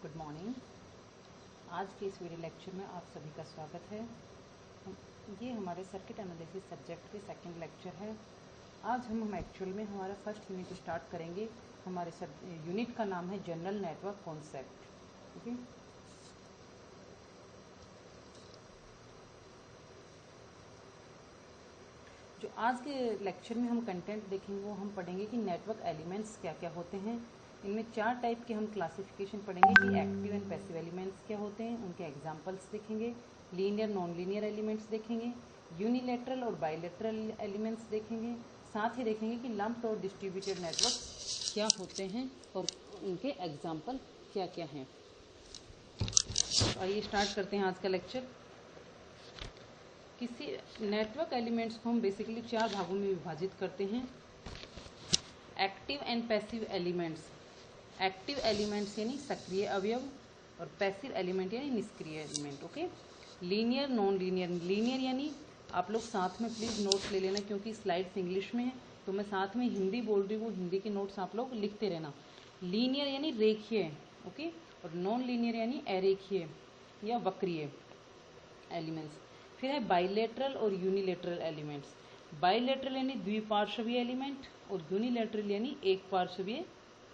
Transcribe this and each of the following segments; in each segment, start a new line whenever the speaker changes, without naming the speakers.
Good morning. आज के इस वीडियो लेक्चर में आप सभी का स्वागत है। ये हमारे सर्किट एनालिसिस सब्जेक्ट के सेकंड लेक्चर है। आज हम एक्चुअल में हमारा फर्स्ट यूनिट स्टार्ट करेंगे। हमारे यूनिट का नाम है जनरल नेटवर्क कॉन्सेप्ट। ओके, जो आज के लेक्चर में हम कंटेंट देखेंगे वो हम पढ़ेंगे कि नेटवर्क एलिमेंट्स क्या क्या होते हैं। इनमें 4 टाइप के हम क्लासिफिकेशन पढ़ेंगे कि एक्टिव एंड पैसिव एलिमेंट्स क्या होते हैं, उनके एग्जांपल्स देखेंगे, लीनियर नॉन लीनियर एलिमेंट्स देखेंगे, यूनिलेटरल और बाइलेटरल एलिमेंट्स देखेंगे, साथ ही देखेंगे कि लम्प्ड और डिस्ट्रीब्यूटेड नेटवर्क क्या होते हैं और उनके एग्जाम्पल क्या क्या हैं। तो आइए स्टार्ट करते हैं आज का लेक्चर। किसी नेटवर्क एलिमेंट्स को हम बेसिकली 4 भागों में विभाजित करते हैं। Active and passive elements. Active elements यानी सक्रिय अवयव और पैसिव एलिमेंट यानी निष्क्रिय element. Okay, linear non linear. Linear यानी आप लोग साथ में प्लीज़ नोट्स ले लेना क्योंकि स्लाइड्स इंग्लिश में है तो मैं साथ में हिंदी बोल रही हूँ, हिंदी के नोट्स आप लोग लिखते रहना। लीनियर यानी रेखीय, ओके, और नॉन लीनियर यानी अरेखीय या वक्रीय एलिमेंट्स। फिर है बाइलेटरल और यूनिलेटरल एलिमेंट्स। बाइलेटरल यानी द्विपार्श्वीय एलिमेंट और यूनिलेटरल यानी एक पार्श्वीय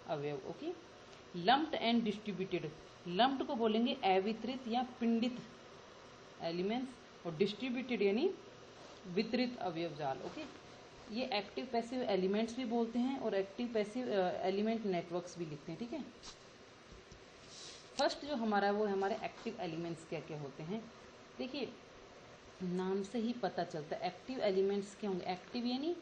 अवयव। Okay, lumped and distributed. Lumped को बोलेंगे अवितरित या पिंडित एलिमेंट्स और डिस्ट्रीब्यूटेड यानी वितरित अवयव जाल। ओके, ये एक्टिव पैसिव एलिमेंट्स भी बोलते हैं और एक्टिव पैसिव एलिमेंट नेटवर्क्स भी लिखते हैं। ठीक है, फर्स्ट जो हमारा है वो है हमारे एक्टिव एलिमेंट्स क्या क्या होते हैं। देखिए, नाम से ही पता चलता है एक्टिव एलिमेंट्स क्या होंगे। एक्टिव यानी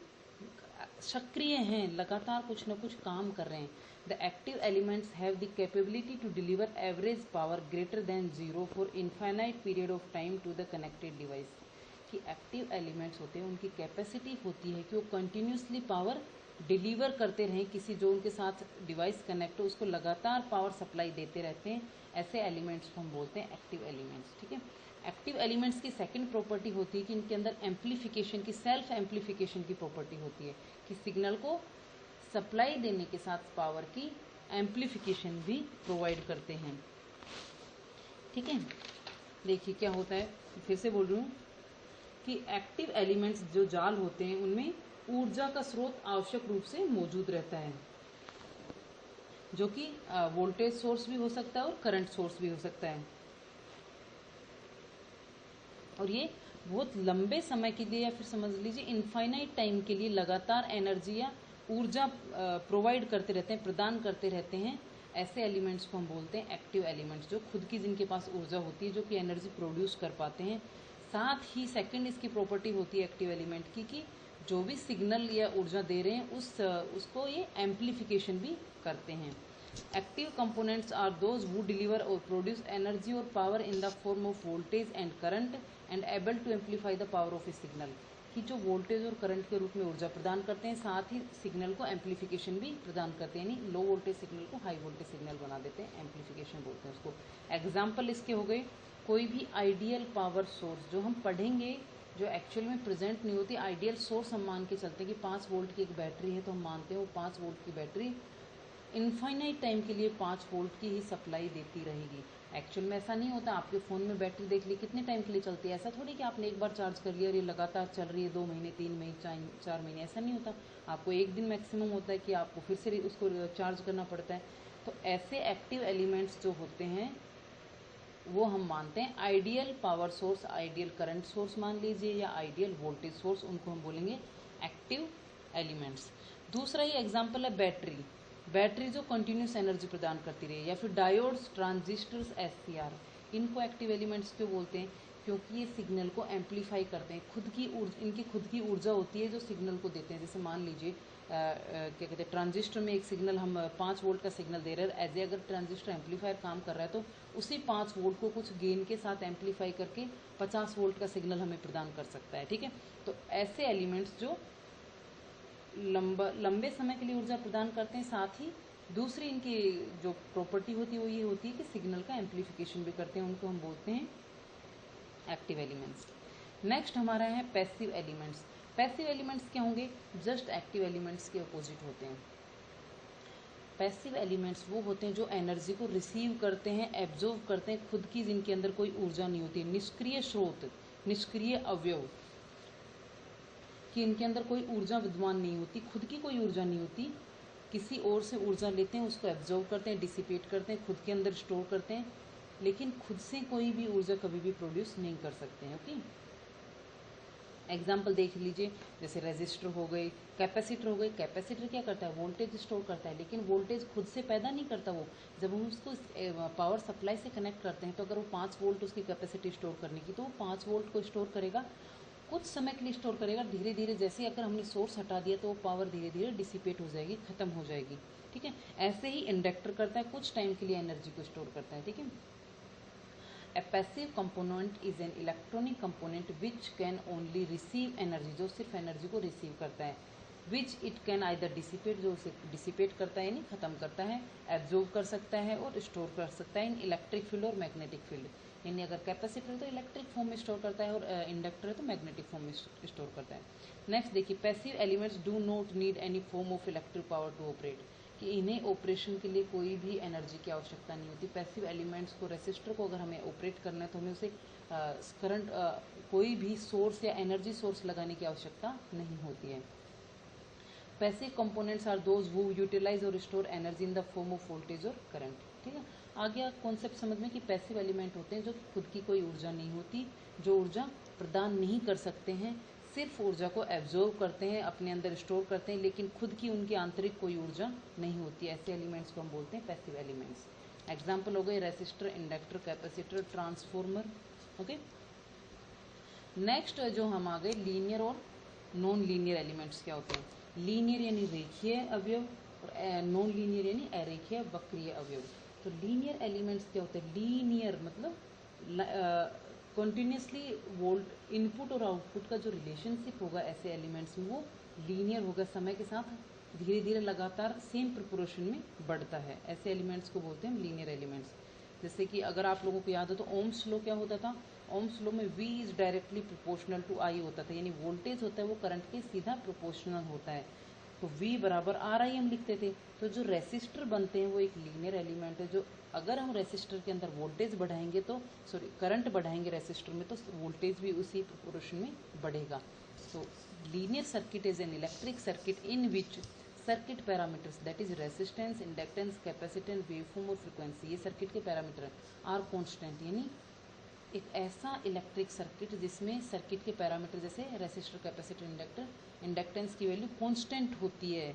सक्रिय हैं, लगातार कुछ ना कुछ काम कर रहे हैं। The active elements have the capability to deliver average power greater than 0 for infinite period of time to the connected device. कि एक्टिव एलिमेंट्स होते हैं उनकी कैपेसिटी होती है कि वो कंटिन्यूसली पावर डिलीवर करते रहें, किसी जो उनके साथ डिवाइस कनेक्ट हो उसको लगातार पावर सप्लाई देते रहते हैं। ऐसे एलिमेंट्स को हम बोलते हैं एक्टिव एलिमेंट्स। ठीक है, एक्टिव एलिमेंट्स की सेकंड प्रॉपर्टी होती है कि इनके अंदर एम्प्लीफिकेशन की, सेल्फ एम्प्लीफिकेशन की प्रॉपर्टी होती है कि सिग्नल को सप्लाई देने के साथ पावर की एम्प्लीफिकेशन भी प्रोवाइड करते हैं। ठीक है, देखिए क्या होता है, फिर से बोल रही हूँ कि एक्टिव एलिमेंट्स जो जाल होते हैं उनमें ऊर्जा का स्रोत आवश्यक रूप से मौजूद रहता है, जो कि वोल्टेज सोर्स भी हो सकता है और करंट सोर्स भी हो सकता है। और ये बहुत लंबे समय के लिए या फिर समझ लीजिए इनफाइनाइट टाइम के लिए लगातार एनर्जी या ऊर्जा प्रोवाइड करते रहते हैं, प्रदान करते रहते हैं। ऐसे एलिमेंट्स को हम बोलते हैं एक्टिव एलिमेंट्स, जो खुद की जिनके पास ऊर्जा होती है, जो कि एनर्जी प्रोड्यूस कर पाते हैं। साथ ही सेकंड इसकी प्रॉपर्टी होती है एक्टिव एलिमेंट की कि जो भी सिग्नल या ऊर्जा दे रहे हैं उसको ये एम्प्लीफिकेशन भी करते हैं। Active components are those who deliver or produce energy or power in the form of voltage and current and able to amplify the power of a signal। कि जो वोल्टेज और करंट के रूप में ऊर्जा प्रदान करते हैं, साथ ही सिग्नल को एम्प्लीफिकेशन भी प्रदान करते हैं, यानी लो वोल्टेज सिग्नल को हाई वोल्टेज सिग्नल बना देते हैं, एम्प्लीफिकेशन बोलते हैं उसको। एग्जाम्पल इसके हो गए कोई भी आइडियल पावर सोर्स जो हम पढ़ेंगे, जो एक्चुअल में प्रेजेंट नहीं होती। आइडियल सोर्स हम मान के चलते हैं कि 5 वोल्ट की एक बैटरी है, तो हम मानते हैं वो 5 वोल्ट की बैटरी इनफाइनाइट टाइम के लिए 5 वोल्ट की ही सप्लाई देती रहेगी। एक्चुअल में ऐसा नहीं होता। आपके फ़ोन में बैटरी देख ली कितने टाइम के लिए चलती है, ऐसा थोड़ी कि आपने एक बार चार्ज कर लिया और ये लगातार चल रही है 2 महीने 3 महीने 4 महीने, ऐसा नहीं होता। आपको एक दिन मैक्सिमम होता है कि आपको फिर से उसको चार्ज करना पड़ता है। तो ऐसे एक्टिव एलिमेंट्स जो होते हैं वो हम मानते हैं ideal power source, ideal current source मान लीजिए, या आइडियल वोल्टेज सोर्स, उनको हम बोलेंगे एक्टिव एलिमेंट्स। दूसरा ही एग्जाम्पल है बैटरी। बैटरी जो कंटिन्यूस एनर्जी प्रदान करती रही, या फिर डायोड्स, ट्रांजिस्टर्स, एससीआर, इनको एक्टिव एलिमेंट्स क्यों बोलते हैं? क्योंकि ये सिग्नल को एम्प्लीफाई करते हैं। इनकी खुद की ऊर्जा होती है जो सिग्नल को देते हैं। जैसे मान लीजिए क्या कहते हैं, ट्रांजिस्टर में एक सिग्नल हम 5 वोल्ट का सिग्नल दे रहे हैं, एज ए अगर ट्रांजिस्टर एम्पलीफायर काम कर रहा है तो उसी 5 वोल्ट को कुछ गेन के साथ एम्पलीफाई करके 50 वोल्ट का सिग्नल हमें प्रदान कर सकता है। ठीक है, तो ऐसे एलिमेंट्स जो लंबे समय के लिए ऊर्जा प्रदान करते हैं, साथ ही दूसरी इनकी जो प्रॉपर्टी होती है वो ये होती है कि सिग्नल का एम्पलीफिकेशन भी करते हैं, उनको हम बोलते हैं एक्टिव एलिमेंट्स। नेक्स्ट हमारा है पैसिव एलिमेंट्स। पैसिव एलिमेंट्स क्या होंगे? जस्ट एक्टिव एलिमेंट्स के अपोजिट होते हैं। पैसिव एलिमेंट्स वो होते हैं जो एनर्जी को रिसीव करते हैं, एब्जॉर्व करते हैं, खुद की जिनके अंदर कोई ऊर्जा नहीं होती। निष्क्रिय स्रोत, निष्क्रिय अवयव, कि इनके अंदर कोई ऊर्जा विद्यमान नहीं होती, खुद की कोई ऊर्जा नहीं होती, किसी और से ऊर्जा लेते हैं, उसको एब्जॉर्व करते हैं, डिसिपेट करते हैं, खुद के अंदर स्टोर करते हैं, लेकिन खुद से कोई भी ऊर्जा कभी भी प्रोड्यूस नहीं कर सकते हैं। ओके, एग्जाम्पल देख लीजिए, जैसे रेजिस्टर हो गए, कैपेसिटर हो गए। कैपेसिटर क्या करता है? वोल्टेज स्टोर करता है, लेकिन वोल्टेज खुद से पैदा नहीं करता वो। जब हम उसको पावर सप्लाई से कनेक्ट करते हैं तो अगर वो 5 वोल्ट उसकी कैपेसिटी स्टोर करने की, तो वो 5 वोल्ट को स्टोर करेगा, कुछ समय के लिए स्टोर करेगा। धीरे धीरे जैसे अगर हमने सोर्स हटा दिया तो वो पावर धीरे धीरे डिसिपेट हो जाएगी, खत्म हो जाएगी। ठीक है, ऐसे ही इंडक्टर करता है, कुछ टाइम के लिए एनर्जी को स्टोर करता है। ठीक है, A passive component is an electronic component which can only receive energy, जो सिर्फ एनर्जी को रिसीव करता है। which it can either dissipate, जो उसे डिसिपेट करता है यानी खत्म करता है, एब्जॉर्ब कर सकता है और स्टोर कर सकता है इन इलेक्ट्रिक फील्ड और मैग्नेटिक फील्ड। यानी अगर कैपेसिटर है तो इलेक्ट्रिक फॉर्म में स्टोर करता है और इंडक्टर है तो मैग्नेटिक फॉर्म में स्टोर करता है। नेक्स्ट देखिए, passive elements do not need any form of electric power to operate, कि इन्हें ऑपरेशन के लिए कोई भी एनर्जी की आवश्यकता नहीं होती। पैसिव एलिमेंट्स को, रेसिस्टर को अगर हमें ऑपरेट करना है तो हमें उसे करंट कोई भी सोर्स या एनर्जी सोर्स लगाने की आवश्यकता नहीं होती है। Passive components are those who utilize और store energy in the form of voltage और करंट। ठीक है, आ गया कॉन्सेप्ट समझ में कि पैसिव एलिमेंट होते हैं जो खुद की कोई ऊर्जा नहीं होती, जो ऊर्जा प्रदान नहीं कर सकते हैं, सिर्फ ऊर्जा को एब्जॉर्व करते हैं, अपने अंदर स्टोर करते हैं, लेकिन खुद की उनकी आंतरिक कोई ऊर्जा नहीं होती। ऐसे एलिमेंट्स को हम बोलते हैं पैसिव एलिमेंट्स। एग्जाम्पल हो गए resistor, inductor, capacitor, transformer. Okay, next जो हम आ गए लीनियर और नॉन लीनियर एलिमेंट्स क्या होते हैं। लीनियर यानी रेखीय अवयव और नॉन लीनियर यानी अरेखीय वक्रीय अवयव। तो लीनियर एलिमेंट्स क्या होते हैं? लीनियर मतलब कंटिन्यूसली वोल्ट इनपुट और आउटपुट का जो रिलेशनशिप होगा ऐसे एलिमेंट्स में वो लीनियर होगा, समय के साथ धीरे धीरे लगातार सेम प्रोपोर्शन में बढ़ता है। ऐसे एलिमेंट्स को बोलते हैं लीनियर एलिमेंट्स। जैसे कि अगर आप लोगों को याद हो तो ओम्स लॉ क्या होता था? ओम्स लॉ में V is directly proportional to I होता था, यानी वोल्टेज होता है वो करंट के सीधा प्रोपोर्शनल होता है। तो V बराबर RI हम लिखते थे। तो जो रेसिस्टर बनते हैं वो एक लीनियर एलिमेंट है, जो अगर हम रेसिस्टर के अंदर वोल्टेज बढ़ाएंगे तो करंट बढ़ाएंगे रेसिस्टर में तो वोल्टेज भी उसी प्रोपोर्शन में बढ़ेगा। तो linear circuit is an electric circuit in which circuit parameters that is resistance, inductance, capacitance, waveform और फ्रीक्वेंसी, ये सर्किट के पैरामीटर आर कॉन्स्टेंट। यानी एक ऐसा इलेक्ट्रिक सर्किट जिसमें सर्किट के पैरामीटर जैसे रेसिस्टर, कैपेसिटर, इंडक्टर, इंडक्टेंस की वैल्यू कांस्टेंट होती है।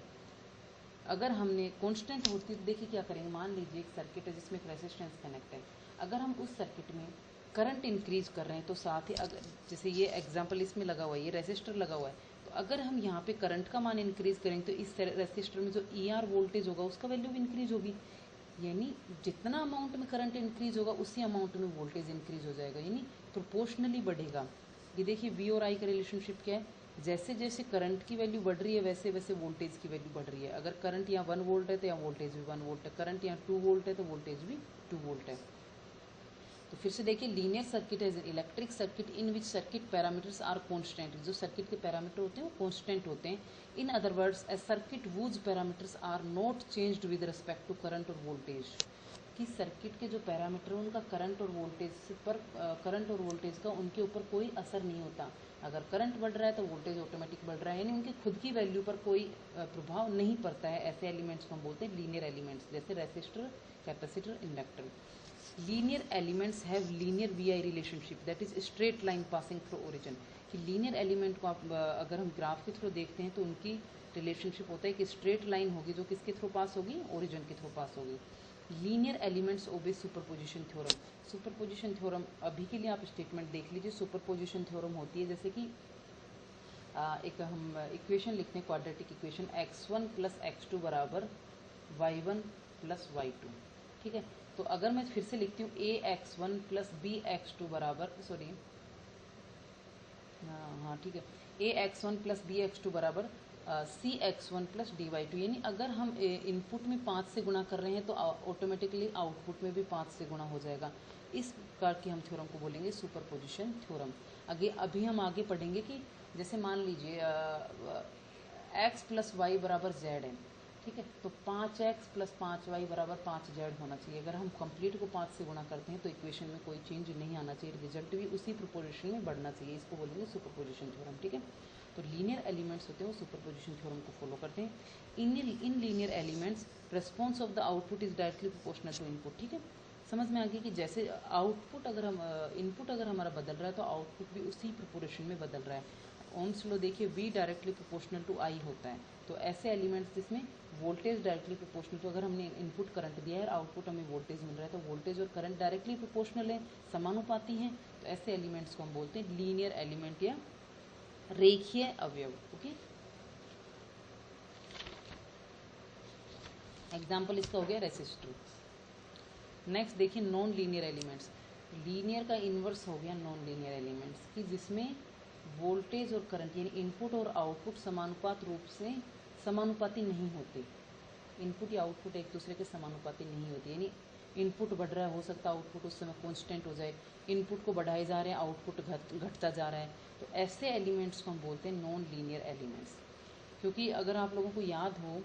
अगर हमने कांस्टेंट होती है तो देखिए क्या करेंगे, मान लीजिए एक सर्किट है जिसमें एक रेसिस्टेंस कनेक्ट है। अगर हम उस सर्किट में करंट इंक्रीज कर रहे हैं तो साथ ही अगर जैसे ये एग्जाम्पल इसमें लगा हुआ है, ये रेसिस्टर लगा हुआ है, तो अगर हम यहाँ पे करंट का मान इंक्रीज करेंगे तो इस रेसिस्टर में जो ER वोल्टेज होगा उसका वैल्यू भी इंक्रीज होगी। यानी जितना अमाउंट में करंट इंक्रीज होगा उसी अमाउंट में वोल्टेज इंक्रीज हो जाएगा, यानी प्रोपोर्शनली बढ़ेगा। ये देखिए V और I का रिलेशनशिप क्या है, जैसे जैसे करंट की वैल्यू बढ़ रही है वैसे वैसे वोल्टेज की वैल्यू बढ़ रही है। अगर करंट यहाँ 1 वोल्ट है तो यहाँ वोल्टेज भी 1 वोल्ट है, करंट यहाँ 2 वोल्ट है तो वोल्टेज भी 2 वोल्ट है। तो फिर से देखिए, लीनियर सर्किट है electric circuit in which circuit parameters are constant, जो सर्किट के पैरामीटर होते हैं वो कांस्टेंट होते हैं। In other words a circuit whose parameters are not changed with respect to current और वोल्टेज, कि सर्किट के जो पैरामीटर है उनका करंट और वोल्टेज पर करंट और वोल्टेज का उनके ऊपर कोई असर नहीं होता। अगर करंट बढ़ रहा है तो वोल्टेज ऑटोमेटिक बढ़ रहा है, यानी उनकी खुद की वैल्यू पर कोई प्रभाव नहीं पड़ता है। ऐसे एलिमेंट्स को हम बोलते हैं लीनियर एलिमेंट्स, जैसे resistor, capacitor, inductor. Linear elements have linear VI relationship that is straight line passing through origin, कि लीनियर एलिमेंट को आप अगर हम ग्राफ के थ्रू देखते हैं तो उनकी रिलेशनशिप होता है कि स्ट्रेट लाइन होगी जो किसके थ्रू पास होगी, ओरिजिन के थ्रू पास होगी। Linear elements obey superposition theorem. Superposition theorem अभी के लिए आप स्टेटमेंट देख लीजिए। सुपरपोजिशन थ्योरम होती है जैसे कि एक हम इक्वेशन लिखते हैं, क्वाड्रेटिक इक्वेशन x1 + x2 बराबर y1 + y2। ठीक है, तो अगर मैं फिर से लिखती हूँ ax1 + bx2 बराबर हाँ ठीक है, ax1 + bx2 बराबर cx1 + dy2। यानी अगर हम इनपुट में 5 से गुणा कर रहे हैं तो ऑटोमेटिकली आउटपुट में भी 5 से गुणा हो जाएगा। इस प्रकार की हम थ्योरम को बोलेंगे सुपरपोजिशन थ्योरम। अभी हम आगे पढ़ेंगे कि जैसे मान लीजिए x + y = z है, ठीक है। तो 5x प्लस 5y बराबर 5z होना चाहिए। अगर हम कंप्लीट को 5 से गुणा करते हैं तो इक्वेशन में कोई चेंज नहीं आना चाहिए, रिजल्ट भी उसी प्रोपोजिशन में बढ़ना चाहिए। इसको बोलेंगे सुपरपोजिशन थ्योरम। ठीक है। तो लीनियर एलिमेंट्स होते हैं वो सुपरपोजिशन थ्योरम को फॉलो करते हैं। In linear elements response of the output is directly proportional to input. ठीक है। समझ में आ गई कि जैसे आउटपुट अगर हम इनपुट अगर हमारा बदल रहा है तो आउटपुट भी उसी प्रोपोर्शन में बदल रहा है। ओम्स लॉ देखिए V directly proportional to I होता है। तो ऐसे एलिमेंट्स जिसमें वोल्टेज डायरेक्टली प्रोपोर्शनल, तो अगर हमने इनपुट करंट दिया है और आउटपुट हमें वोल्टेज मिल रहा है तो वोल्टेज और करंट डायरेक्टली प्रोपोर्शनल है, समानुपाती हैं, तो ऐसे एलिमेंट्स को हम बोलते हैं लीनियर एलिमेंट या रेखीय अवयव। ओके। एग्जाम्पल इसका हो गया रेसिस्टर। नेक्स्ट देखिए नॉन लीनियर एलिमेंट्स। लीनियर का इन्वर्स हो गया नॉन लीनियर एलिमेंट्स की, जिसमें वोल्टेज और करंट यानी इनपुट और आउटपुट समानुपात रूप से समानुपाती नहीं होते। इनपुट या आउटपुट एक दूसरे के समानुपाती नहीं होती, यानी इनपुट बढ़ रहा है, हो सकता है आउटपुट उस समय कांस्टेंट हो जाए, इनपुट को बढ़ाए जा रहे हैं, आउटपुट घटता जा रहा है। तो ऐसे एलिमेंट्स को हम बोलते हैं नॉन लीनियर एलिमेंट्स। क्योंकि अगर आप लोगों को याद हो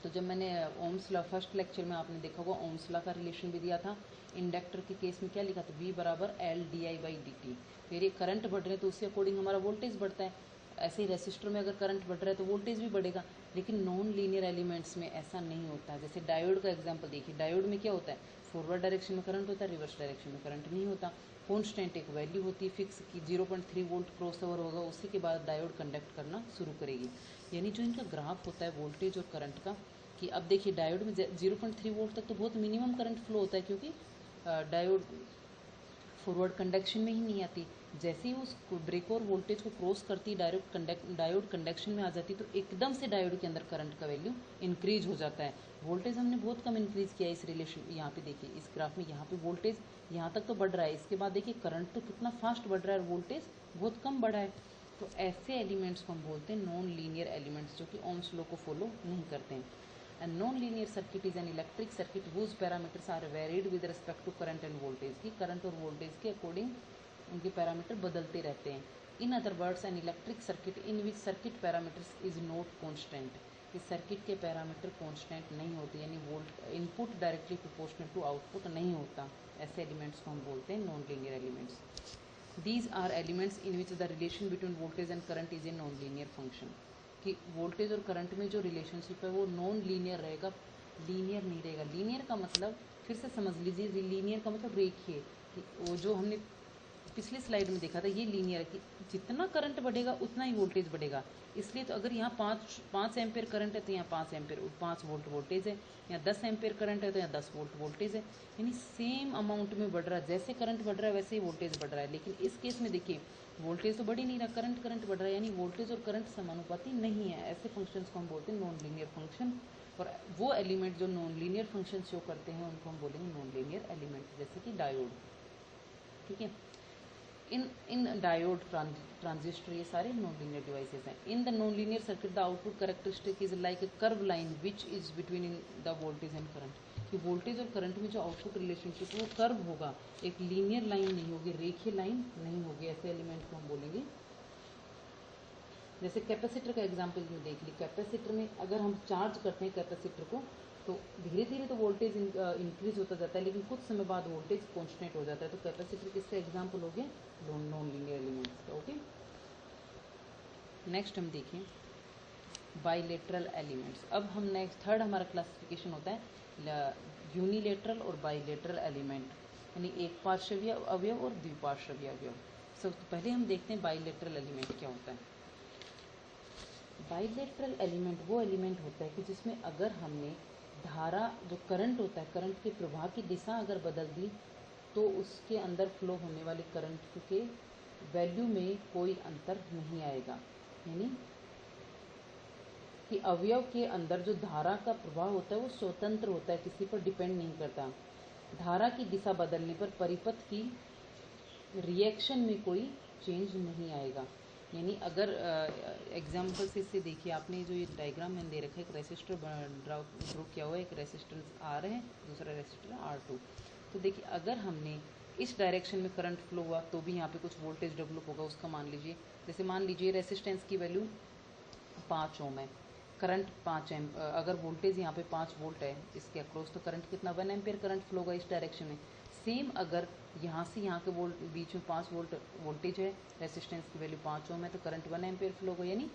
तो जब मैंने ओम्स लॉ फर्स्ट लेक्चर में आपने देखा होगा ओम्स लॉ का रिलेशन भी दिया था। इंडक्टर के केस में क्या लिखा था, V बराबर L/di/dt। फिर ये करंट बढ़ रहे हैं तो उसके अकॉर्डिंग हमारा वोल्टेज बढ़ता है। ऐसे ही रेसिस्टर में अगर करंट बढ़ रहा है तो वोल्टेज भी बढ़ेगा। लेकिन नॉन लीनियर एलिमेंट्स में ऐसा नहीं होता है। जैसे डायोड का एग्जाम्पल देखिए, डायोड में क्या होता है, फॉरवर्ड डायरेक्शन में करंट होता है, रिवर्स डायरेक्शन में करंट नहीं होता। कॉन्स्टेंट एक वैल्यू होती है फिक्स की, 0.3 वोल्ट क्रॉस ओवर होगा, उसी के बाद डायोड कंडक्ट करना शुरू करेगी। यानी जो इनका ग्राफ होता है वोल्टेज और करंट का, कि अब देखिए डायोड में 0.3 वोल्ट तक तो बहुत मिनिमम करंट फ्लो होता है, क्योंकि डायोड फॉरवर्ड कंडक्शन में ही नहीं आती। जैसे ही उस ब्रेक और वोल्टेज को क्रॉस करती डायोड कंडक्शन में आ जाती, तो एकदम से डायोड के अंदर करंट का वैल्यू इंक्रीज हो जाता है। वोल्टेज हमने बहुत कम इंक्रीज किया इस रिलेशन, यहाँ पे देखिए इस ग्राफ में, यहाँ पे वोल्टेज यहाँ तक तो बढ़ रहा है, इसके बाद देखिए करंट तो कितना फास्ट बढ़ रहा है और वोल्टेज बहुत कम बढ़ा है। तो ऐसे एलिमेंट्स को हम बोलते हैं नॉन लीनियर एलिमेंट्स, जो कि ओम्स लॉ को फॉलो नहीं करते हैं। A non-linear circuit is an electric circuit whose parameters are varied with respect to current and voltage। की करंट और वोल्टेज के अकॉर्डिंग उनके पैरामीटर बदलते रहते हैं। In other words an electric circuit in which circuit parameters is not constant. इस circuit के parameter constant नहीं होते, यानी input directly proportional to output नहीं होता। ऐसे एलिमेंट्स को हम बोलते हैं non linear elements. These are elements in which the relation between voltage and current is a non linear function. कि वोल्टेज और करंट में जो रिलेशनशिप है वो नॉन लीनियर रहेगा, लीनियर नहीं रहेगा। लीनियर का मतलब फिर से समझ लीजिए, लीनियर का मतलब रेखीय। कि वो जो हमने पिछली स्लाइड में देखा था ये लीनियर है, कि जितना करंट बढ़ेगा उतना ही वोल्टेज बढ़ेगा। इसलिए तो अगर यहाँ 5 एम्पेयर करंट है तो यहाँ 5 वोल्ट वोल्टेज है, यहाँ 10 एम्पेयर करंट है तो यहाँ 10 वोल्ट वोल्टेज है। यानी सेम अमाउंट में बढ़ रहा है, जैसे करंट बढ़ रहा है वैसे ही वोल्टेज बढ़ रहा है। लेकिन इस केस में देखिए वोल्टेज तो बढ़ ही नहीं रहा, करंट बढ़ रहा है, यानी वोल्टेज और करंट समानुपाती नहीं है। ऐसे फंक्शंस को हम बोलते हैं नॉन लीनियर फंक्शन। और वो एलिमेंट जो नॉन लीनियर फंक्शन शो करते हैं उनको हम बोलेंगे नॉन लीनियर एलिमेंट, जैसे कि डायोड। ठीक है। इन डायोड ट्रांजिस्टर ये सारे नॉन लीनियर डिवाइसेस हैं। In the non linear circuit the output characteristic is like a curve line which is between in the voltage and current. कि वोल्टेज और current में जो आउटपुट रिलेशनशिप है वो कर्व होगा, एक लीनियर लाइन नहीं होगी, रेखीय लाइन नहीं होगी। ऐसे एलिमेंट को हम बोलेंगे। जैसे कैपेसिटर का एग्जाम्पल में देख ली, कैपेसिटर में अगर हम चार्ज करते हैं कैपेसिटर को तो धीरे धीरे तो वोल्टेज इंक्रीज होता जाता है, लेकिन कुछ समय बाद वोल्टेज कांस्टेंट हो जाता है। तो कैपेसिटर किसका एग्जाम्पल हो गया, नॉन लीनियर एलिमेंट्स का। ओके। नेक्स्ट हम देखें बाइलेटरल एलिमेंट्स। अब हम नेक्स्ट थर्ड हमारा क्लासिफिकेशन होता है यूनिलेटरल और बाइलेटरल एलिमेंट, यानी एक पार्श्वीय अवयव और द्विपार्श्वीय अवयव। सबसे पहले हम देखते हैं बाइलेटरल एलिमेंट क्या होता है। बाइलेटरल एलिमेंट वो एलिमेंट होता है कि जिसमें अगर हमने धारा जो करंट होता है, करंट के प्रवाह की दिशा अगर बदल दी तो उसके अंदर फ्लो होने वाले करंट के वैल्यू में कोई अंतर नहीं आएगा। यानी कि अवयव के अंदर जो धारा का प्रवाह होता है वो स्वतंत्र होता है, किसी पर डिपेंड नहीं करता। धारा की दिशा बदलने पर परिपथ की रिएक्शन में कोई चेंज नहीं आएगा। यानी अगर एग्जाम्पल से इससे देखिए, आपने जो ये डायग्राम मैंने दे रखा है, एक रेसिस्टर ड्रॉ किया हुआ है, एक रेसिस्टेंस R है, दूसरा रेसिस्टर R2। तो देखिए अगर हमने इस डायरेक्शन में करंट फ्लो हुआ तो भी यहाँ पे कुछ वोल्टेज डेवलप होगा, उसका मान लीजिए, जैसे मान लीजिए रेसिस्टेंस की वैल्यू 5 ओम है, करंट 5 एम्प, अगर वोल्टेज यहाँ पे 5 वोल्ट है इसके अक्रॉस, तो करंट कितना 1 एम्पियर करंट फ्लो होगा इस डायरेक्शन में। सेम अगर यहाँ से यहाँ के वोल्ट बीच में 5 वोल्ट वोल्टेज है, रेसिस्टेंस की वैल्यू 5 ओम है, तो करंट 1 एम्पियर फ्लो होगा। यानी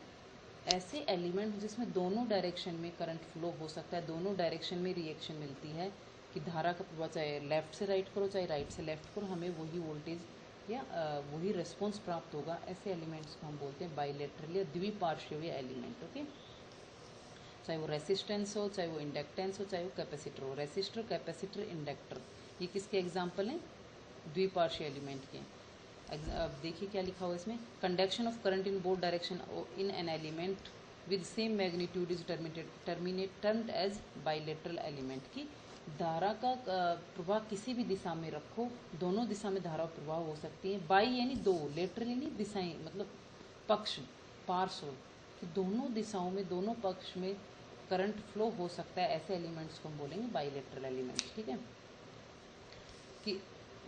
ऐसे एलिमेंट जिसमें दोनों डायरेक्शन में करंट फ्लो हो सकता है, दोनों डायरेक्शन में रिएक्शन मिलती है कि धारा का प्रवाह चाहे लेफ्ट से राइट करो चाहे राइट से लेफ्ट करो, हमें वही वोल्टेज या वही रिस्पॉन्स प्राप्त होगा। ऐसे एलिमेंट्स को हम बोलते हैं बाइलेटरल या द्विपार्श्वीय एलिमेंट। ओके, चाहे वो रेसिस्टेंस हो, चाहे वो इंडक्टेंस हो, चाहे वो कैपेसिटर हो। रेसिस्टर, कैपेसिटर, इंडक्टर, ये किसके एग्जाम्पल हैं? द्विपार्श्वीय एलिमेंट के। अब देखिए क्या लिखा हुआ है इसमें, conduction of current in both direction in an element with same magnitude is termed as bilateral element. की धारा का प्रवाह किसी भी दिशा में रखो, दोनों दिशा में धारा प्रवाह हो सकती है। बाई यानी दो, लेटरल यानी दिशाएं, मतलब पक्ष, पार्श्व, कि दोनों दिशाओं में, दोनों पक्ष में करंट फ्लो हो सकता है। ऐसे एलिमेंट्स को हम बोलेंगे बाइलेटरल एलिमेंट्स। ठीक है, कि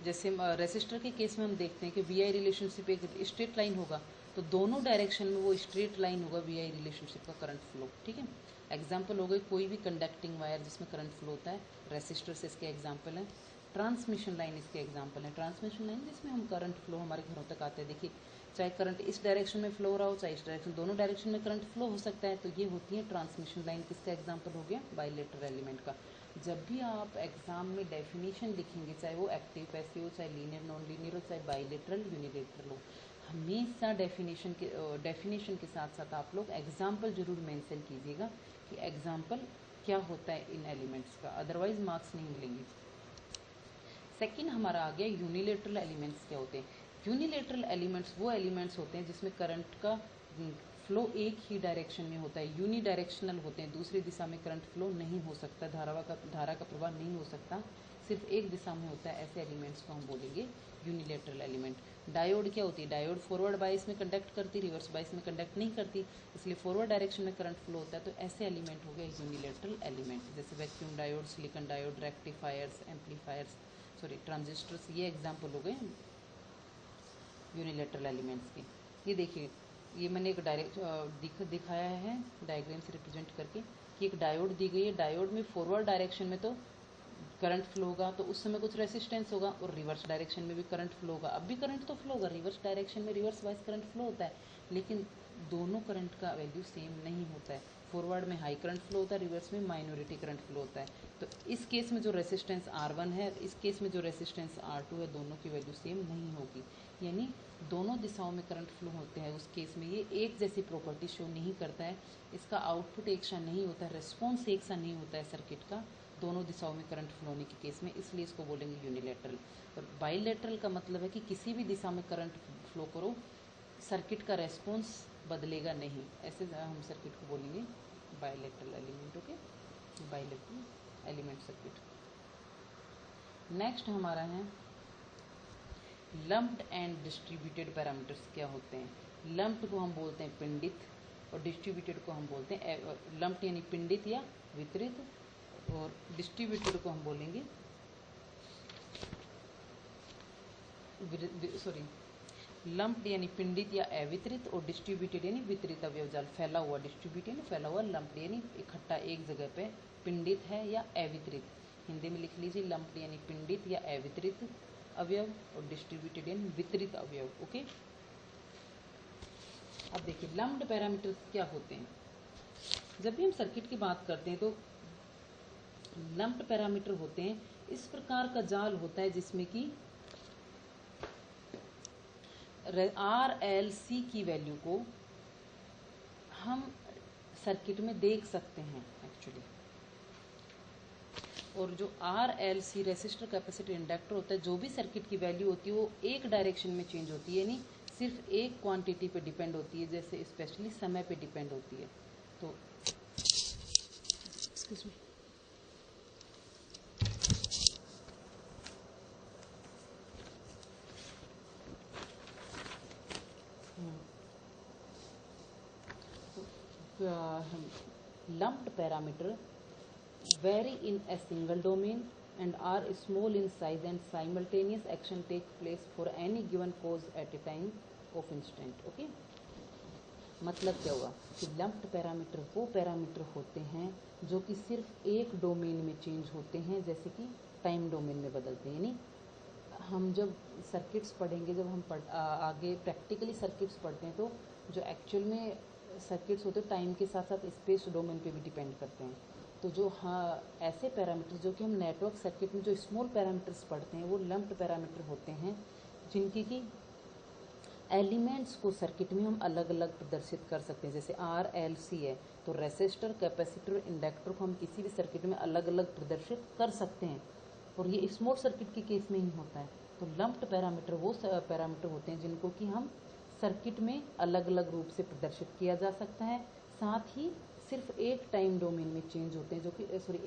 जैसे रेसिस्टर के केस में हम देखते हैं कि वी आई रिलेशनशिप एक स्ट्रेट लाइन होगा, तो दोनों डायरेक्शन में वो स्ट्रेट लाइन होगा वी आई रिलेशनशिप का करंट फ्लो। ठीक है, एग्जाम्पल हो गई कोई भी कंडक्टिंग वायर जिसमें करंट फ्लो होता है, रेसिस्टर से इसके एग्जाम्पल है। ट्रांसमिशन लाइन इसके एग्जाम्पल है, ट्रांसमिशन लाइन जिसमें हम करंट फ्लो हमारे घरों तक आते हैं। देखिए, चाहे करंट इस डायरेक्शन में फ्लो हो रहा हो चाहे इस डायरेक्शन, दोनों डायरेक्शन में करंट फ्लो हो सकता है, तो ये होती है ट्रांसमिशन लाइन। किसका एग्जाम्पल हो गया? बाइलेटरल एलिमेंट का। जब भी आप एग्जाम में डेफिनेशन लिखेंगे, चाहे वो एक्टिव पैसिव हो, चाहे लीनियर नॉन लीनियर हो, चाहे बाइलेटरल यूनिलेटरल हो, हमेशा डेफिनेशन के साथ साथ आप लोग एग्जाम्पल जरूर मेंशन कीजिएगा कि एग्जाम्पल क्या होता है इन एलिमेंट्स का, अदरवाइज मार्क्स नहीं मिलेंगे। सेकंड हमारा आ गया यूनिलेटरल एलिमेंट्स क्या होते हैं। यूनिलेटरल एलिमेंट्स वो एलिमेंट्स होते हैं जिसमें करंट का फ्लो एक ही डायरेक्शन में होता है, यूनी डायरेक्शनल होते हैं, दूसरी दिशा में करंट फ्लो नहीं हो सकता, धारा का प्रवाह नहीं हो सकता, सिर्फ एक दिशा में होता है। ऐसे एलिमेंट्स को हम बोलेंगे यूनिलेटरल एलिमेंट। डायोड क्या होती है? डायोड फॉरवर्ड बाइस में कंडक्ट करती, रिवर्स बाइस में कंडक्ट नहीं करती, इसलिए फॉरवर्ड डायरेक्शन में करंट फ्लो होता है। तो ऐसे एलिमेंट हो गए यूनिलेटरल एलिमेंट, जैसे vacuum diode, silicon diode, rectifiers, amplifiers, sorry transistors, ये एग्जाम्पल हो गए यूनिलेटरल एलिमेंट्स के। ये देखिए, ये मैंने एक दिखाया है डायग्राम से रिप्रेजेंट करके कि एक डायोड दी गई है, डायोड में फॉरवर्ड डायरेक्शन में तो करंट फ्लो होगा, तो उस समय कुछ रेसिस्टेंस होगा, और रिवर्स डायरेक्शन में भी करंट फ्लो होगा। अब भी करंट तो फ्लो होगा, रिवर्स डायरेक्शन में रिवर्स वाइज करंट फ्लो होता है, लेकिन दोनों करंट का वैल्यू सेम नहीं होता है। फॉरवर्ड में हाई करंट फ्लो होता है, रिवर्स में माइनॉरिटी करंट फ्लो होता है। तो इस केस में जो रेसिस्टेंस R1 है, इस केस में जो रेसिस्टेंस R2 है, दोनों की वैल्यू सेम नहीं होगी। यानी दोनों दिशाओं में करंट फ्लो होते हैं, उस केस में ये एक जैसी प्रॉपर्टी शो नहीं करता है, इसका आउटपुट एक सा नहीं होता है, रिस्पॉन्स एक सा नहीं होता है सर्किट का, दोनों दिशाओं में करंट फ्लो होने के केस में, इसलिए इसको बोलेंगे यूनिलेटरल। और बाइलेटरल का मतलब है कि किसी भी दिशा में करंट फ्लो करो, सर्किट का रेस्पॉन्स बदलेगा नहीं, ऐसे हम सर्किट को बोलेंगे bilateral element. Okay, bilateral element circuit. Next हमारा है लम्प्ड एंड डिस्ट्रीब्यूटेड पैरामीटर्स क्या होते हैं। लम्प्ड को हम बोलते हैं पिंडित, और डिस्ट्रीब्यूटेड को हम बोलते हैं, लम्प्ड यानी पिंडित या वितरित, और डिस्ट्रीब्यूटेड को हम बोलेंगे सॉरी लम्प्ड यानी पिंडित या अवितरित, और डिस्ट्रीब्यूटेड यानी वितरित अवयवजाल, फैला हुआ। डिस्ट्रीब्यूटेड यानी फैला हुआ, लम्प्ड यानी इकट्ठा एक जगह पे, पिंडित है या अवितरित। हिंदी में लिख लीजिए, लम्प्ड यानी पिंडित या अवितरित अवयव, और डिस्ट्रीब्यूटेड यानी वितरित अवयव। ओके, अब देखिए लम्प्ड पैरामीटर्स क्या होते हैं। जब भी हम सर्किट की बात करते हैं तो लम्प्ड पैरामीटर होते हैं, इस प्रकार का जाल होता है जिसमें कि RLC की वैल्यू को हम सर्किट में देख सकते हैं एक्चुअली, और जो RLC रेसिस्टर, कैपेसिटर, इंडक्टर होता है, जो भी सर्किट की वैल्यू होती है वो एक डायरेक्शन में चेंज होती है, यानी सिर्फ एक क्वांटिटी पे डिपेंड होती है, जैसे स्पेशली समय पे डिपेंड होती है। तो excuse me, lumped parameter vary in a single domain and are small in size, and simultaneous action take place for any given cause at a time of instant. Okay, मतलब क्या हुआ कि lumped parameter वो parameter होते हैं जो कि सिर्फ एक डोमेन में चेंज होते हैं, जैसे कि टाइम डोमेन में बदलते हैं। यानी हम जब सर्किट्स पढ़ेंगे, जब हम आगे प्रैक्टिकली सर्किट्स पढ़ते हैं, तो जो एक्चुअल में सर्किट्स होते हैं टाइम के साथ साथ स्पेस डोमेन पे भी डिपेंड करते हैं। तो जो ऐसे पैरामीटर जो कि हम नेटवर्क सर्किट में जो स्मॉल पैरामीटर्स पढ़ते हैं वो लम्प्ड पैरामीटर होते हैं, जिनकी कि एलिमेंट्स को सर्किट में हम अलग अलग प्रदर्शित कर सकते हैं। जैसे RLC है तो रेसिस्टर, कैपेसिटर, इंडक्टर को हम किसी भी सर्किट में अलग अलग प्रदर्शित कर सकते हैं, और ये स्मॉल सर्किट के केस में ही होता है। तो लम्प्ड पैरामीटर वो पैरामीटर होते हैं जिनको कि हम सर्किट में अलग अलग रूप से प्रदर्शित किया जा सकता है, साथ ही सिर्फ एक टाइम डोमेन में चेंज होते हैं, जो कि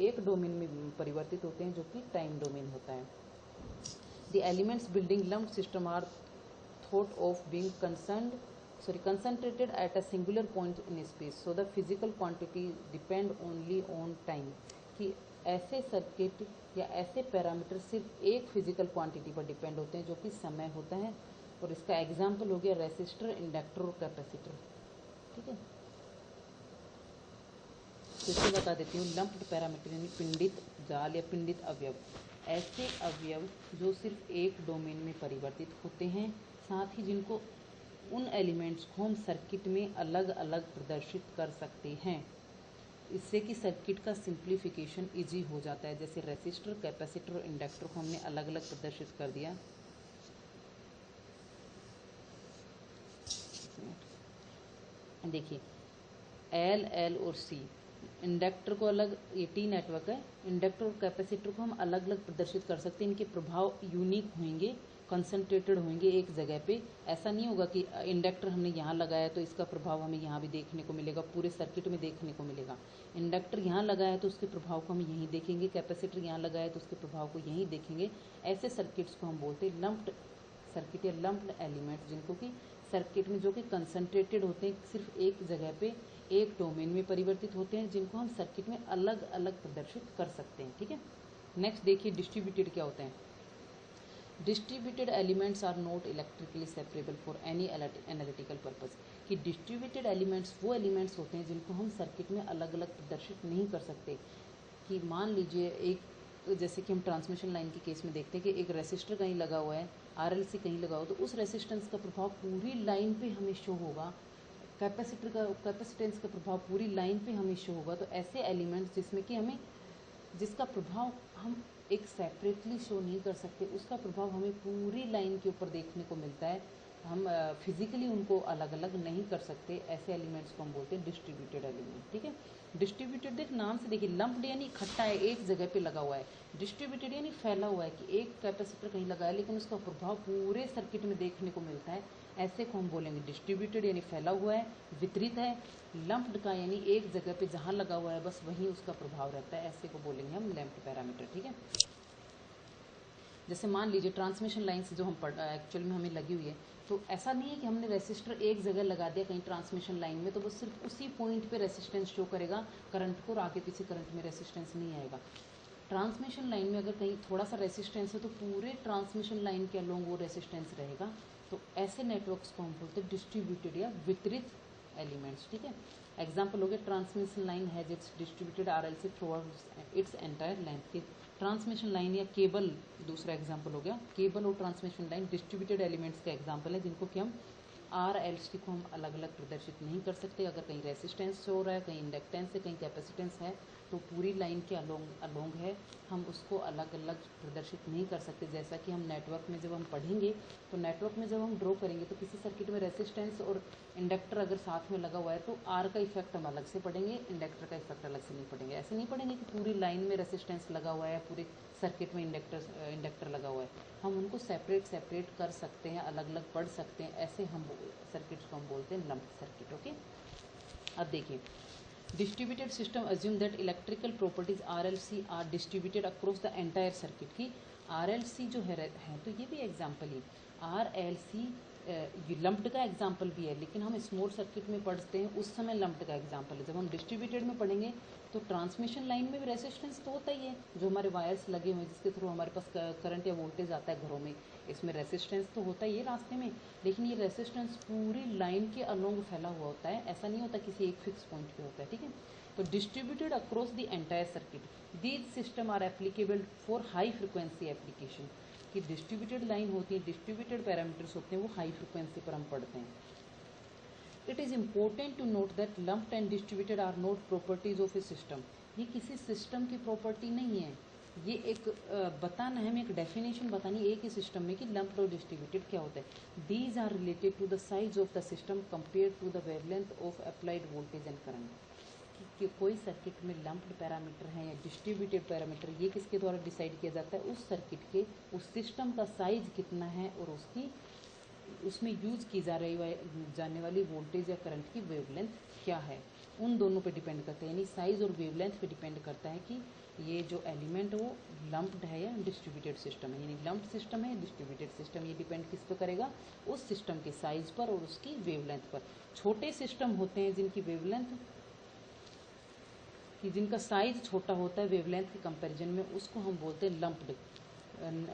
एक डोमेन में परिवर्तित होते हैं, जो कि टाइम डोमेन होता है। The elements building lumped system are thought of being concentrated at a singular point in space, so the physical quantity depend only on time। कि ऐसे सर्किट या ऐसे पैरामीटर सिर्फ एक फिजिकल क्वांटिटी पर डिपेंड होते हैं, जो कि समय होता है, और इसका एग्जाम्पल हो गया रेसिस्टर, इंडक्टर और कैपेसिटर। ठीक है, तो इसको बता देती हूँ। लम्प्ड पैरामीटर यानी पिंडित जाल या पिंडित अवयव, ऐसे अवयव जो सिर्फ एक डोमेन में परिवर्तित होते हैं, साथ ही जिनको उन एलिमेंट्स को हम सर्किट में अलग अलग प्रदर्शित कर सकते हैं। इससे कि सर्किट का सिंप्लीफिकेशन इजी हो जाता है। जैसे रेसिस्टर, कैपेसिटर और इंडक्टर को हमने अलग अलग प्रदर्शित कर दिया। देखिए L और C, इंडक्टर को अलग, ये T नेटवर्क है, इंडक्टर और कैपेसिटर को हम अलग अलग प्रदर्शित कर सकते हैं। इनके प्रभाव यूनिक होंगे, कंसंट्रेटेड होंगे एक जगह पे। ऐसा नहीं होगा कि इंडक्टर हमने यहाँ लगाया तो इसका प्रभाव हमें यहाँ भी देखने को मिलेगा, पूरे सर्किट में देखने को मिलेगा। इंडक्टर यहाँ लगाया तो उसके प्रभाव को हम यहीं देखेंगे, कैपेसिटर यहाँ लगाया तो उसके प्रभाव को यहीं देखेंगे। ऐसे सर्किट्स को हम बोलते हैं लम्प्ड सर्किट या लम्प्ड एलिमेंट्स, जिनको कि सर्किट में जो कि कंसंट्रेटेड होते हैं, सिर्फ एक जगह पे एक डोमेन में परिवर्तित होते हैं, जिनको हम सर्किट में अलग अलग प्रदर्शित कर सकते हैं। ठीक है, नेक्स्ट देखिए डिस्ट्रीब्यूटेड क्या होते हैं। Distributed elements are not electrically separable for any analytical purpose. कि डिस्ट्रीब्यूटेड एलिमेंट्स वो एलिमेंट्स होते हैं जिनको हम सर्किट में अलग अलग प्रदर्शित नहीं कर सकते। कि मान लीजिए एक, जैसे कि हम ट्रांसमिशन लाइन के केस में देखते हैं कि एक रेसिस्टर कहीं लगा हुआ है, RLC कहीं लगा हुआ, तो उस रेसिस्टेंस का प्रभाव पूरी लाइन पे हमें शो होगा, कैपेसिटेंस का प्रभाव पूरी लाइन पे हमें शो होगा। तो ऐसे एलिमेंट्स जिसमें कि हमें, जिसका प्रभाव हम एक सेपरेटली शो नहीं कर सकते, उसका प्रभाव हमें पूरी लाइन के ऊपर देखने को मिलता है, हम फिजिकली उनको अलग अलग नहीं कर सकते, ऐसे एलिमेंट्स को हम बोलते हैं डिस्ट्रीब्यूटेड एलिमेंट। ठीक है, डिस्ट्रीब्यूटेड देख नाम से देखिए, लम्प्ड यानी इकट्ठा है, एक जगह पे लगा हुआ है, डिस्ट्रीब्यूटेड यानी फैला हुआ है, कि एक कैपेसिटर कहीं लगा है लेकिन उसका प्रभाव पूरे सर्किट में देखने को मिलता है, ऐसे को हम बोलेंगे डिस्ट्रीब्यूटेड यानी फैला हुआ है, वितरित है। लम्प्ड का यानी एक जगह पे जहाँ लगा हुआ है बस वहीं उसका प्रभाव रहता है, ऐसे को बोलेंगे हम लम्प्ड पैरामीटर। ठीक है, जैसे मान लीजिए ट्रांसमिशन लाइन से जो हम एक्चुअल में हमें लगी हुई है, तो ऐसा नहीं है कि हमने रेसिस्टर एक जगह लगा दिया कहीं ट्रांसमिशन लाइन में तो वो सिर्फ उसी पॉइंट पे रेसिस्टेंस शो करेगा करंट को, और आगे पीछे करंट में रेसिस्टेंस नहीं आएगा। ट्रांसमिशन लाइन में अगर कहीं थोड़ा सा रेसिस्टेंस है तो पूरे ट्रांसमिशन लाइन के अलोंग वो रेसिस्टेंस रहेगा। तो ऐसे नेटवर्क्स को हम बोलते हैं डिस्ट्रीब्यूटेड या वितरित एलिमेंट्स। ठीक है, एग्जाम्पल हो गया transmission line has its distributed RLC through its entire length. Transmission line या केबल दूसरा एग्जाम्पल हो गया, केबल और ट्रांसमिशन लाइन डिस्ट्रीब्यूटेड एलिमेंट्स का एग्जाम्पल है, जिनको कि हम RLC को हम अलग अलग प्रदर्शित नहीं कर सकते। अगर कहीं रेसिस्टेंस हो रहा है, कहीं इंडक्टेंस है, कहीं कैपेसिटेंस है, तो पूरी लाइन के अलोंग है, हम उसको अलग अलग प्रदर्शित नहीं कर सकते। जैसा कि हम नेटवर्क में जब हम पढ़ेंगे, तो नेटवर्क में जब हम ड्रॉ करेंगे तो किसी सर्किट में रेसिस्टेंस और इंडक्टर अगर साथ में लगा हुआ है तो R का इफेक्ट हम अलग से पढ़ेंगे, इंडक्टर का इफेक्ट अलग से नहीं पढ़ेंगे। ऐसे नहीं पढ़ेंगे कि पूरी लाइन में रेसिस्टेंस लगा हुआ है, पूरे सर्किट में इंडक्टर लगा हुआ है, हम उनको सेपरेट कर सकते हैं, अलग अलग पढ़ सकते हैं। ऐसे हम सर्किट्स को हम बोलते हैं लम्प्ड सर्किट। ओके, अब देखिए distributed system assume that electrical properties RLC are distributed across the entire circuit. की RLC जो है तो ये भी एग्जाम्पल ही, RLC ये लम्प्ड का एग्जाम्पल भी है, लेकिन हम स्मॉल सर्किट में पढ़ते हैं उस समय लम्प्ड का एग्जाम्पल है। जब हम डिस्ट्रीब्यूटेड में पढ़ेंगे तो ट्रांसमिशन लाइन में भी रेसिस्टेंस तो होता ही है, जो हमारे वायर्स लगे हुए हैं जिसके थ्रू हमारे पास करंट या वोल्टेज आता है घरों में, इसमें रेसिस्टेंस तो होता ही है रास्ते में, लेकिन ये रेसिस्टेंस पूरी लाइन के अलोंग फैला हुआ होता है, ऐसा नहीं होता किसी एक फिक्स पॉइंट पे होता है, ठीक है। तो distributed across the entire circuit, these system are applicable for high frequency application. कि डिस्ट्रीब्यूटेड लाइन होती है, डिस्ट्रीब्यूटेड पैरामीटर्स होते हैं, वो हाई फ्रिक्वेंसी पर हम पढ़ते हैं। It is important to note that lumped and distributed are not properties of a system. ये किसी सिस्टम की प्रॉपर्टी नहीं है, ये एक बताना है, हमें एक डेफिनेशन बतानी है एक ही सिस्टम में कि लम्प्ड और डिस्ट्रीब्यूटेड क्या होता है। These are related to the size of the system compare to the wavelength of applied voltage and current. कि कोई सर्किट में लम्प्ड पैरामीटर है या डिस्ट्रीब्यूटेड पैरामीटर, ये किसके द्वारा डिसाइड किया जाता है, उस सर्किट के उस सिस्टम का साइज कितना है और उसकी उसमें यूज की जाने वाली वोल्टेज या करंट की वेवलेंथ क्या है, उन दोनों पे डिपेंड करता है। यानी साइज और वेवलेंथ पे डिपेंड करता है कि ये जो एलिमेंट वो लम्प्ड है या डिस्ट्रीब्यूटेड सिस्टम है। यानी लम्प्ड सिस्टम है, डिस्ट्रीब्यूटेड सिस्टम, ये डिपेंड किस पे करेगा, उस सिस्टम के साइज पर और उसकी वेवलेंथ पर। छोटे सिस्टम होते हैं जिनकी वेवलेंथ कि जिनका साइज छोटा होता है वेवलेंथ के कंपैरिजन में, उसको हम बोलते हैं लम्प्ड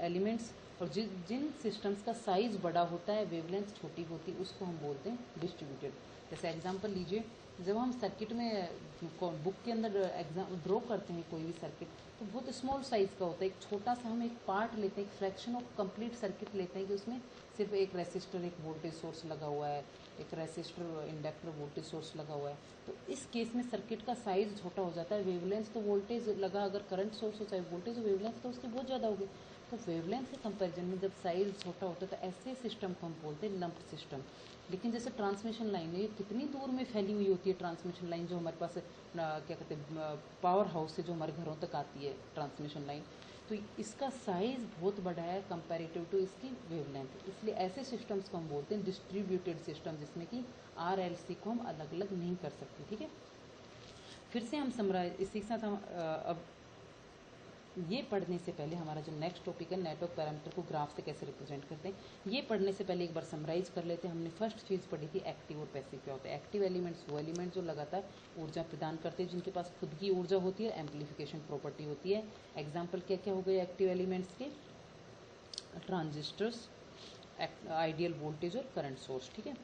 एलिमेंट्स। और जिन सिस्टम्स का साइज बड़ा होता है वेवलेंथ छोटी होती है, उसको हम बोलते हैं डिस्ट्रीब्यूटेड। जैसे एग्जांपल लीजिए, जब हम सर्किट में बुक के अंदर एग्जाम ड्रॉ करते हैं कोई भी सर्किट, तो बहुत स्मॉल साइज का होता है, एक छोटा सा हम एक पार्ट लेते हैं, एक फ्रैक्शन ऑफ कंप्लीट सर्किट लेते हैं कि उसमें सिर्फ एक रेसिस्टर, एक वोल्टेज सोर्स लगा हुआ है, एक रेसिस्टर इंडक्टर वोल्टेज सोर्स लगा हुआ है। तो इस केस में सर्किट का साइज छोटा हो जाता है, वेवलेंथ तो वोल्टेज लगा, अगर करंट सोर्स हो चाहे वोल्टेज, तो वेवलेंथ तो उसकी बहुत ज़्यादा होगी। तो वेवलेंथ के कंपैरिजन में जब साइज छोटा होता है तो ऐसे सिस्टम को हम बोलते हैं लम्प्ड सिस्टम। लेकिन जैसे ट्रांसमिशन लाइन है, ये कितनी दूर में फैली हुई होती है ट्रांसमिशन लाइन, जो हमारे पास क्या कहते हैं पावर हाउस से जो हमारे घरों तक आती है ट्रांसमिशन लाइन, तो इसका साइज बहुत बड़ा है कंपैरेटिव टू इसकी वेवलेंथ, इसलिए ऐसे सिस्टम्स को हम बोलते हैं डिस्ट्रीब्यूटेड सिस्टम, जिसमें कि RLC को हम अलग अलग नहीं कर सकते, ठीक है। फिर से हम समराइज, इसी के साथ हम अब ये पढ़ने से पहले हमारा जो नेक्स्ट टॉपिक है नेटवर्क पैरामीटर को ग्राफ से कैसे रिप्रेजेंट करते हैं, ये पढ़ने से पहले एक बार समराइज कर लेते हैं। हमने फर्स्ट चीज़ पढ़ी थी एक्टिव और पैसिव क्या होता है। एक्टिव एलिमेंट्स वो एलिमेंट्स जो लगातार ऊर्जा प्रदान करते हैं, जिनके पास खुद की ऊर्जा होती है, एम्पलीफिकेशन प्रॉपर्टी होती है। एग्जाम्पल क्या क्या हो गए एक्टिव एलिमेंट्स के, ट्रांजिस्टर्स, आइडियल वोल्टेज और करंट सोर्स, ठीक है।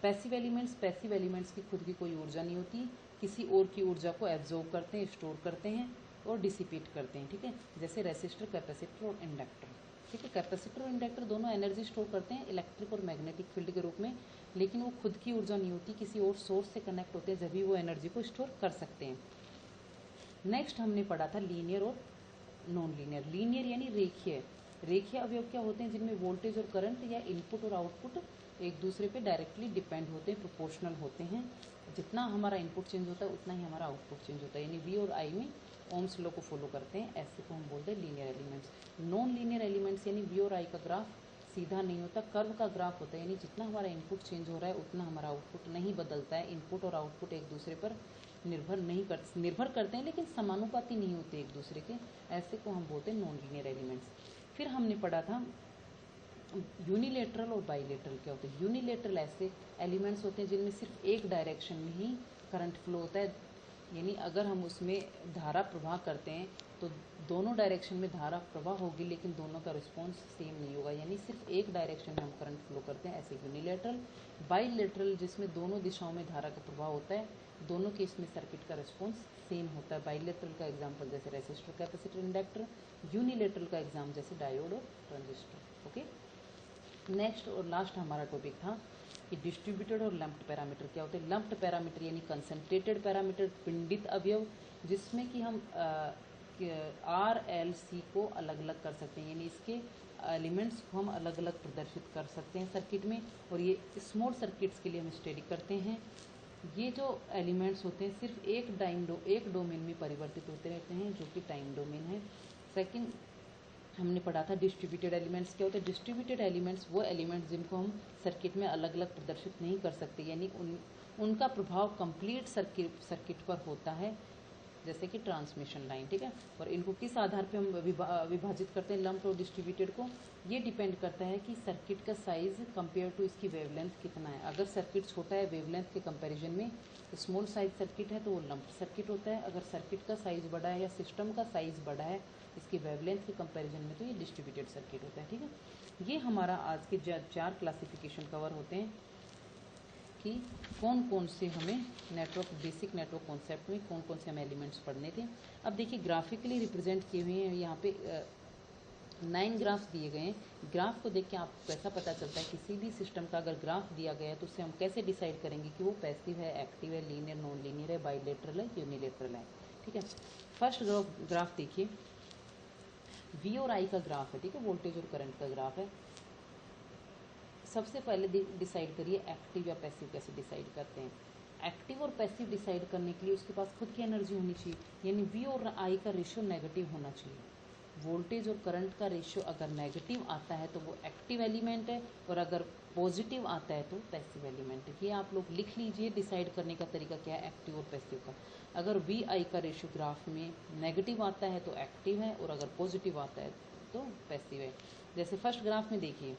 पैसिव एलिमेंट्स की खुद की कोई ऊर्जा नहीं होती, किसी और की ऊर्जा को एब्जॉर्ब करते हैं, स्टोर करते हैं और डिसिपेट करते हैं, ठीक है। जैसे रेसिस्टर, कैपेसिटर और इंडक्टर, ठीक है। कैपेसिटर और इंडक्टर दोनों एनर्जी स्टोर करते हैं इलेक्ट्रिक और मैग्नेटिक फील्ड के रूप में, लेकिन वो खुद की ऊर्जा नहीं होती, किसी और सोर्स से कनेक्ट होते हैं, जब भी वो एनर्जी को स्टोर कर सकते हैं। नेक्स्ट हमने पढ़ा था लीनियर और नॉन लीनियर। लीनियर यानी रेखीय, रेखीय अवयव क्या होते हैं, जिनमें वोल्टेज और करंट या इनपुट और आउटपुट एक दूसरे पे डायरेक्टली डिपेंड होते हैं, प्रोपोर्शनल होते हैं। जितना हमारा इनपुट चेंज होता है उतना ही हमारा आउटपुट चेंज होता है, यानी V और I में ओम्स लॉ को फॉलो करते हैं, ऐसे को हम बोलते हैं linear elements. Non linear elements यानी V और I का ग्राफ सीधा नहीं होता, कर्व का ग्राफ होता है, यानी जितना हमारा इनपुट चेंज हो रहा है उतना हमारा आउटपुट नहीं बदलता है। इनपुट और आउटपुट एक दूसरे पर निर्भर करते हैं, लेकिन समानुपाती नहीं होते एक दूसरे के, ऐसे को हम बोलते हैं नॉन लीनियर एलिमेंट्स। फिर हमने पढ़ा था यूनिलेटरल और बाईलेटरल क्या होते हैं। यूनिलेटरल ऐसे एलिमेंट्स होते हैं जिनमें सिर्फ एक डायरेक्शन में ही करंट फ्लो होता है, यानी अगर हम उसमें धारा प्रवाह करते हैं तो दोनों डायरेक्शन में धारा प्रवाह होगी, लेकिन दोनों का रिस्पॉन्स सेम नहीं होगा, यानी सिर्फ एक डायरेक्शन में हम करंट फ्लो करते हैं, ऐसे यूनिलेटरल। बाईलेटरल जिसमें दोनों दिशाओं में धारा का प्रवाह होता है, दोनों केस में सर्किट का रिस्पॉन्स सेम होता है। बाईलेटरल का एग्जाम्पल जैसे रेसिस्टर, कैपेसिटर, इंडक्टर। यूनिलेटरल का एग्जाम जैसे डायोड और ट्रांजिस्टर, ओके। नेक्स्ट और लास्ट हमारा टॉपिक था कि डिस्ट्रीब्यूटेड और लम्प्ड पैरामीटर क्या होते हैं। लम्प्ड पैरामीटर यानी कंसंट्रेटेड पैरामीटर, पिंडित अवयव, जिसमें कि हम RLC को अलग अलग कर सकते हैं, यानी इसके एलिमेंट्स को हम अलग अलग प्रदर्शित कर सकते हैं सर्किट में, और ये स्मॉल सर्किट्स के लिए हम स्टडी करते हैं। ये जो एलिमेंट्स होते हैं सिर्फ एक डोमेन में परिवर्तित होते रहते हैं, जो कि टाइम डोमेन है। सेकंड हमने पढ़ा था डिस्ट्रीब्यूटेड एलिमेंट्स क्या होते हैं। डिस्ट्रीब्यूटेड एलिमेंट्स वो एलिमेंट्स जिनको हम सर्किट में अलग अलग प्रदर्शित नहीं कर सकते, यानी उनका प्रभाव कंप्लीट सर्किट पर होता है। जैसे कि ट्रांसमिशन लाइन, ठीक है। और इनको किस आधार पे हम विभाजित करते हैं लंप्ड और डिस्ट्रीब्यूटेड को? ये डिपेंड करता है कि सर्किट का साइज़ कंपेयर टू इसकी वेवलेंथ कितना है। अगर सर्किट छोटा है वेवलेंथ के कंपैरिजन में, तो स्मॉल साइज सर्किट है तो वो लंप्ड सर्किट होता है। अगर सर्किट का साइज़ बड़ा है या सिस्टम का साइज़ बड़ा है इसकी वेवलेंथ के कंपैरिजन में, तो ये डिस्ट्रीब्यूटेड सर्किट होता है, ठीक है। ये हमारा आज के 4 क्लासिफिकेशन कवर होते हैं कि कौन कौन से हमें नेटवर्क, बेसिक नेटवर्क कॉन्सेप्ट में कौन कौन से हमें एलिमेंट्स पढ़ने थे। अब देखिए ग्राफिकली रिप्रेजेंट किए हुए हैं यहाँ पे 9 ग्राफ्स दिए गए हैं। ग्राफ को देख के आपको कैसा पता चलता है किसी भी सिस्टम का अगर ग्राफ दिया गया है तो उससे हम कैसे डिसाइड करेंगे कि वो पैसिव है, एक्टिव है, लीनियर, नॉन लीनियर है, बाइलेटरल है, यूनिलेटरल है, ठीक है। फर्स्ट ग्राफ देखिए, वी और आई का ग्राफ है, ठीक है, वोल्टेज और करंट का ग्राफ है। सबसे पहले डिसाइड करिए एक्टिव या पैसिव कैसे डिसाइड करते हैं। एक्टिव और पैसिव डिसाइड करने के लिए उसके पास खुद की एनर्जी होनी चाहिए, यानी वी और आई का रेशियो नेगेटिव होना चाहिए। वोल्टेज और करंट का रेशियो अगर नेगेटिव आता है तो वो एक्टिव एलिमेंट है, और अगर पॉजिटिव आता है तो पैसिव एलिमेंट है। ये आप लोग लिख लीजिए, डिसाइड करने का तरीका क्या है एक्टिव और पैसिव का। अगर वी आई का रेशियो ग्राफ में नेगेटिव आता है तो एक्टिव है, और अगर पॉजिटिव आता है तो पैसिव है। जैसे फर्स्ट ग्राफ में देखिए,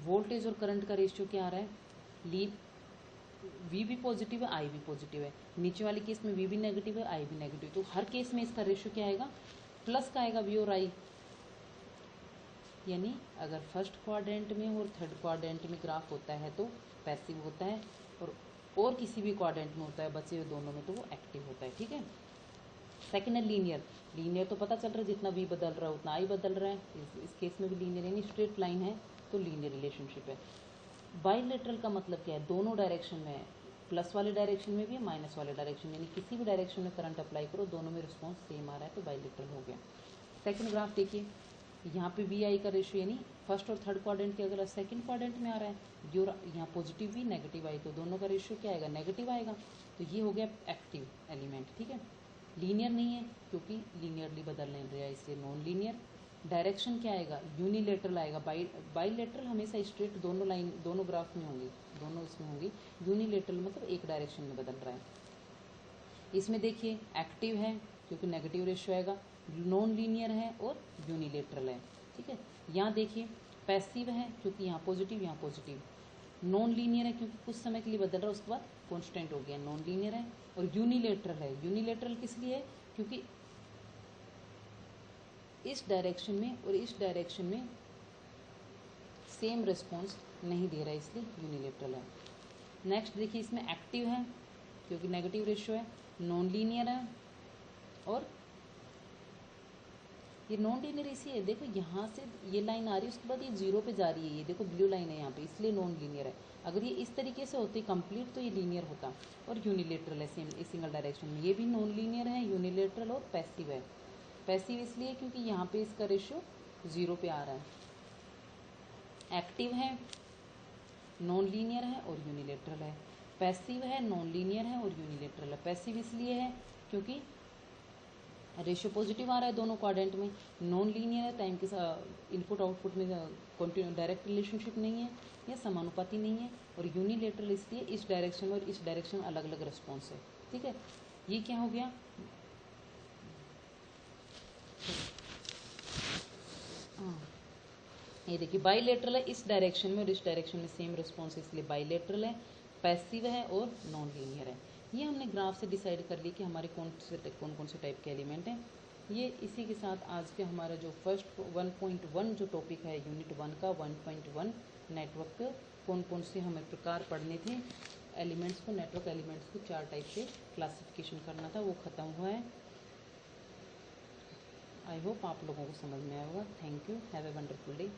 वोल्टेज और करंट का रेशियो क्या आ रहा है, वी भी पॉजिटिव है, आई भी पॉजिटिव है। नीचे वाले केस में वी भी नेगेटिव है, आई भी नेगेटिव, तो हर केस में इसका रेशियो क्या आएगा, प्लस का आएगा वी और आई। यानी अगर फर्स्ट क्वाड्रेंट में और थर्ड क्वाड्रेंट में ग्राफ होता है तो पैसिव होता है, और किसी भी क्वाड्रेंट में होता है बचे हुए दोनों में तो वो एक्टिव होता है, ठीक है। सेकेंड है लीनियर। लीनियर तो पता चल रहा है जितना वी बदल रहा है उतना आई बदल रहा है, इस केस में भी लीनियर, यानी स्ट्रेट लाइन है तो लीनियर रिलेशनशिप है। बाइलेटरल का मतलब क्या है, दोनों डायरेक्शन में है, प्लस वाले डायरेक्शन में भी है, माइनस वाले डायरेक्शन में, यानी किसी भी डायरेक्शन में करंट अप्लाई करो दोनों में रिस्पॉन्स सेम आ रहा है तो बाइलेटरल हो गया। सेकंड ग्राफ देखिए, यहाँ पे वी आई का रेशियो यानी फर्स्ट और थर्ड क्वाड्रेंट के अगर सेकंड क्वाड्रेंट में आ रहा है, जो यहाँ पॉजिटिव वी नेगेटिव आई, तो दोनों का रेशियो क्या आएगा, नेगेटिव आएगा, तो ये हो गया एक्टिव एलिमेंट, ठीक है। लीनियर नहीं है क्योंकि लीनियरली बदल नहीं रहा है, इसलिए नॉन लीनियर। डायरेक्शन क्या आएगा, यूनिलेटरल आएगा। बाइलेटरल हमेशा स्ट्रेट दोनों लाइन, दोनों ग्राफ में होंगी, दोनों इसमें होंगी। यूनिलेटरल मतलब एक डायरेक्शन में बदल रहा है। इसमें देखिए एक्टिव है क्योंकि नेगेटिव रेशियो आएगा, नॉन लीनियर है और यूनिलेटरल है, ठीक है। यहाँ देखिए पैसिव है क्योंकि यहाँ पॉजिटिव, नॉन लीनियर है क्योंकि कुछ समय के लिए बदल रहा है उसके बाद कॉन्स्टेंट हो गया, नॉन लीनियर है। और यूनिलेटरल है, यूनिलेटरल किस लिए है, क्योंकि इस डायरेक्शन में और इस डायरेक्शन में सेम रिस्पॉन्स नहीं दे रहा है, इसलिए यूनिलेटरल है। नेक्स्ट देखिए, इसमें एक्टिव है क्योंकि नेगेटिव रेशियो है, नॉन लीनियर है, और ये नॉन लीनियर इसी है, देखो यहाँ से ये लाइन आ रही है उसके बाद ये जीरो पे जा रही है, ये देखो ब्लू लाइन है यहाँ पे, इसलिए नॉन लीनियर है। अगर ये इस तरीके से होती कंप्लीट तो ये लीनियर होता। और यूनिलेटरल है सेम, इस सिंगल डायरेक्शन में, ये भी नॉन लीनियर है, यूनिलेटरल और पैसिव है। पैसिव इसलिए क्योंकि यहाँ पे इसका रेशियो जीरो पे आ रहा है। एक्टिव है, नॉन लीनियर है और यूनिलेटरल है। पैसिव है, नॉन लीनियर है और यूनिलेटरल है। पैसिव इसलिए है क्योंकि रेशियो पॉजिटिव आ रहा है दोनों क्वाड्रेंट में, नॉन लीनियर है, टाइम के साथ इनपुट आउटपुट में कंटिन्यू डायरेक्ट रिलेशनशिप नहीं है या समानुपाती नहीं है। और यूनिलेटरल इसलिए इस डायरेक्शन में और इस डायरेक्शन में अलग अलग रिस्पॉन्स है, ठीक है। ये क्या हो गया, ये देखिए बाइलेटरल है, इस डायरेक्शन में और इस डायरेक्शन में सेम रिस्पॉन्स, इसलिए बाइलेटरल है। पैसिव है और नॉन लीनियर है। ये हमने ग्राफ से डिसाइड कर ली कि हमारे कौन कौन से टाइप के एलिमेंट हैं। ये इसी के साथ आज के हमारा जो फर्स्ट 1.1 जो टॉपिक है यूनिट 1 का 1.1 नेटवर्क के कौन कौन से हमें प्रकार पढ़ने थे, एलिमेंट्स को, नेटवर्क एलिमेंट्स को 4 टाइप से क्लासिफिकेशन करना था, वो ख़त्म हुआ है। आई होप आप लोगों को समझ में आया होगा। Thank you, have a wonderful day.